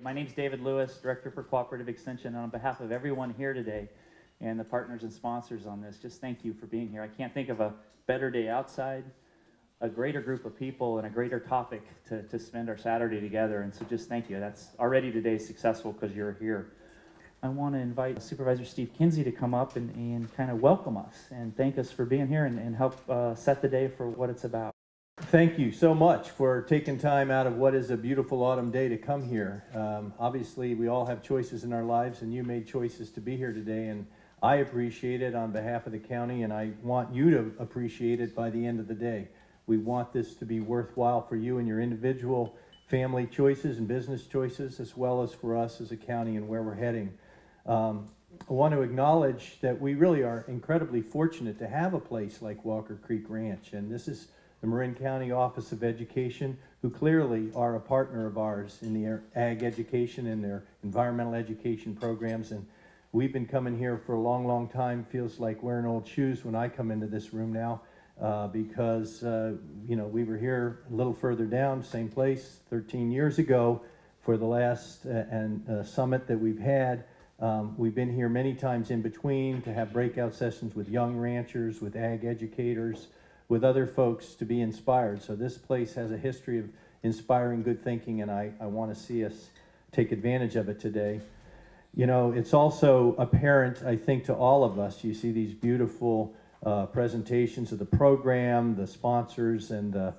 My name's David Lewis, Director for Cooperative Extension, and on behalf of everyone here today and the partners and sponsors on this, just thank you for being here. I can't think of a better day outside, a greater group of people, and a greater topic to spend our Saturday together, and so just thank you. That's already today's successful because you're here. I want to invite Supervisor Steve Kinsey to come up and kind of welcome us and thank us for being here and help set the day for what it's about. Thank you so much for taking time out of what is a beautiful autumn day to come here. Obviously, we all have choices in our lives, and you made choices to be here today, and I appreciate it on behalf of the county, and I want you to appreciate it by the end of the day. We want this to be worthwhile for you and your individual family choices and business choices, as well as for us as a county and where we're heading. I want to acknowledge that we really are incredibly fortunate to have a place like Walker Creek Ranch, and this is the Marin County Office of Education, who clearly are a partner of ours in the ag education and their environmental education programs. And we've been coming here for a long, long time. Feels like wearing old shoes when I come into this room now, because you know, we were here a little further down, same place 13 years ago for the last summit that we've had. We've been here many times in between to have breakout sessions with young ranchers, with ag educators, with other folks to be inspired. So this place has a history of inspiring good thinking, and I want to see us take advantage of it today. You know, it's also apparent, I think, to all of us. You see these beautiful presentations of the program, the sponsors and the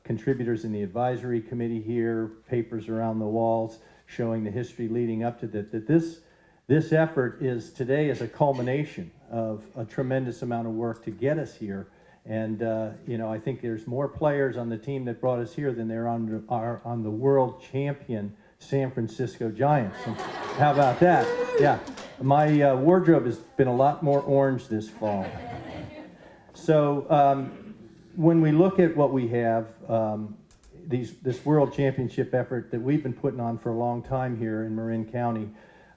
contributors in the advisory committee here, papers around the walls showing the history leading up to that this effort is today is a culmination of a tremendous amount of work to get us here. And you know, I think there's more players on the team that brought us here than there are on the world champion San Francisco Giants. And how about that? Yeah, my wardrobe has been a lot more orange this fall. So when we look at what we have, this world championship effort that we've been putting on for a long time here in Marin County,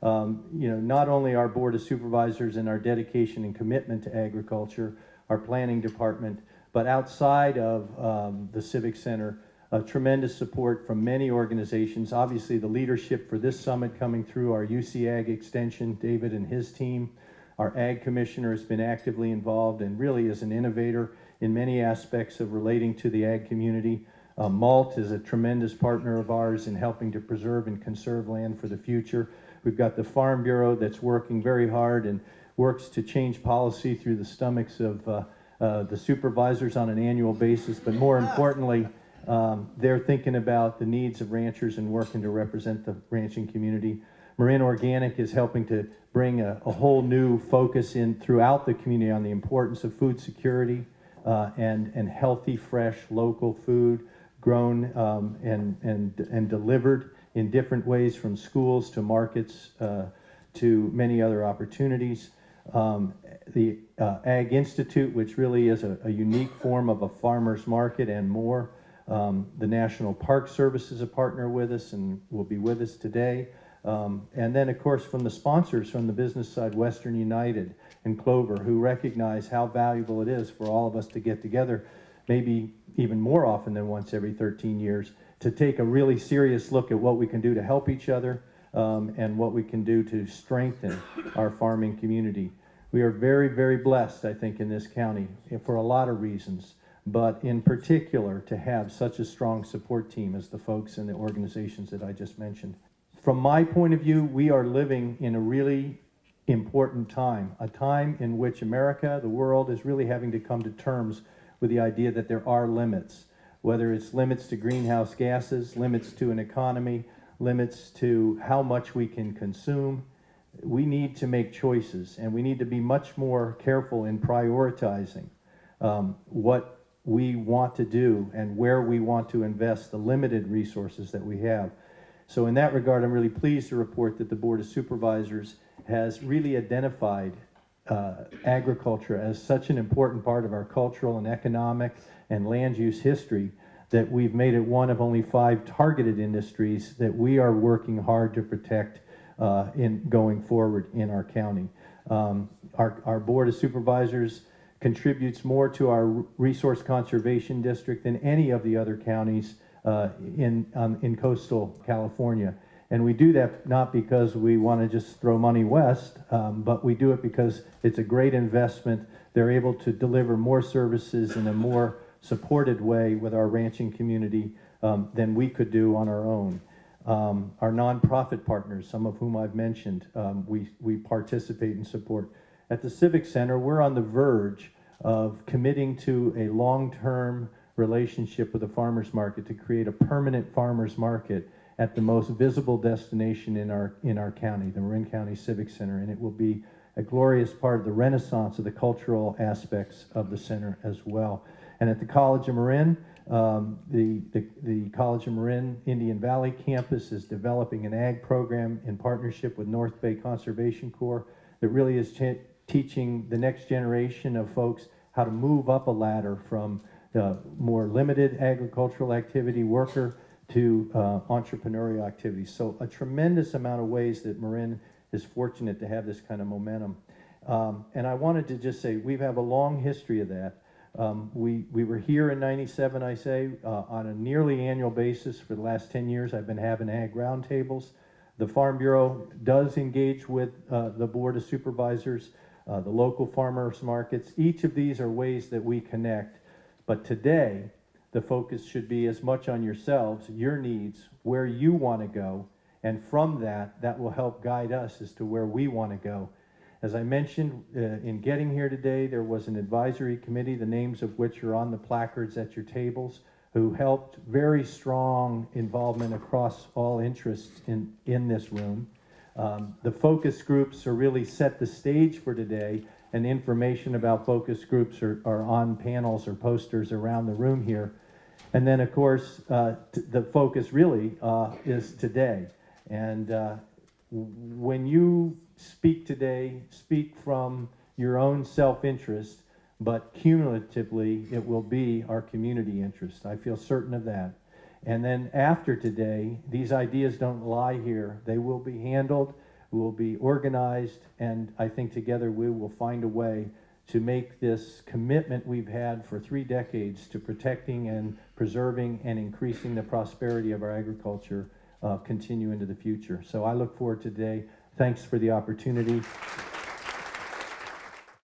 you know, not only our Board of Supervisors and our dedication and commitment to agriculture, our planning department, but outside of the Civic Center, tremendous support from many organizations. Obviously, the leadership for this summit coming through our UC Ag Extension, David and his team. Our Ag Commissioner has been actively involved and really is an innovator in many aspects of relating to the ag community. Malt is a tremendous partner of ours in helping to preserve and conserve land for the future. We've got the Farm Bureau that's working very hard and works to change policy through the stomachs of the supervisors on an annual basis, but more importantly, they're thinking about the needs of ranchers and working to represent the ranching community. Marin Organic is helping to bring a whole new focus in throughout the community on the importance of food security and healthy, fresh, local food grown and delivered in different ways, from schools to markets to many other opportunities. The Ag Institute, which really is a unique form of a farmer's market and more. The National Park Service is a partner with us and will be with us today. And then, of course, from the sponsors from the business side, Western United and Clover, who recognize how valuable it is for all of us to get together, maybe even more often than once every 13 years, to take a really serious look at what we can do to help each other and what we can do to strengthen our farming community. We are very, very blessed, I think, in this county for a lot of reasons, but in particular to have such a strong support team as the folks and the organizations that I just mentioned. From my point of view, we are living in a really important time, a time in which America, the world, is really having to come to terms with the idea that there are limits, whether it's limits to greenhouse gases, limits to an economy, limits to how much we can consume. We need to make choices, and we need to be much more careful in prioritizing what we want to do and where we want to invest the limited resources that we have. So in that regard, I'm really pleased to report that the Board of Supervisors has really identified agriculture as such an important part of our cultural and economic and land use history that we've made it one of only 5 targeted industries that we are working hard to protect in going forward in our county. Our Board of Supervisors contributes more to our resource conservation district than any of the other counties in coastal California. And we do that not because we want to just throw money west, but we do it because it's a great investment. They're able to deliver more services in a more supported way with our ranching community than we could do on our own. Our nonprofit partners, some of whom I've mentioned, we participate and support. At the Civic Center, we're on the verge of committing to a long-term relationship with the farmers market to create a permanent farmers market at the most visible destination in our county, the Marin County Civic Center, and it will be a glorious part of the renaissance of the cultural aspects of the center as well. And at the College of Marin, the College of Marin Indian Valley campus is developing an ag program in partnership with North Bay Conservation Corps that really is teaching the next generation of folks how to move up a ladder from the more limited agricultural activity worker to entrepreneurial activities. So a tremendous amount of ways that Marin is fortunate to have this kind of momentum. And I wanted to just say, we have a long history of that. We were here in '97, I say, on a nearly annual basis for the last 10 years. I've been having ag roundtables. The Farm Bureau does engage with the Board of Supervisors, the local farmers markets. Each of these are ways that we connect. But today, the focus should be as much on yourselves, your needs, where you want to go, and from that, that will help guide us as to where we want to go. As I mentioned, in getting here today, there was an advisory committee, the names of which are on the placards at your tables, who helped very strong involvement across all interests in this room. The focus groups are really set the stage for today, and information about focus groups are on panels or posters around the room here. And then, of course, the focus really is today. And when you speak today, speak from your own self-interest, but cumulatively it will be our community interest. I feel certain of that. And then after today, these ideas don't lie here. They will be handled, will be organized, and I think together we will find a way to make this commitment we've had for 3 decades to protecting and preserving and increasing the prosperity of our agriculture continue into the future. So I look forward to today. Thanks for the opportunity.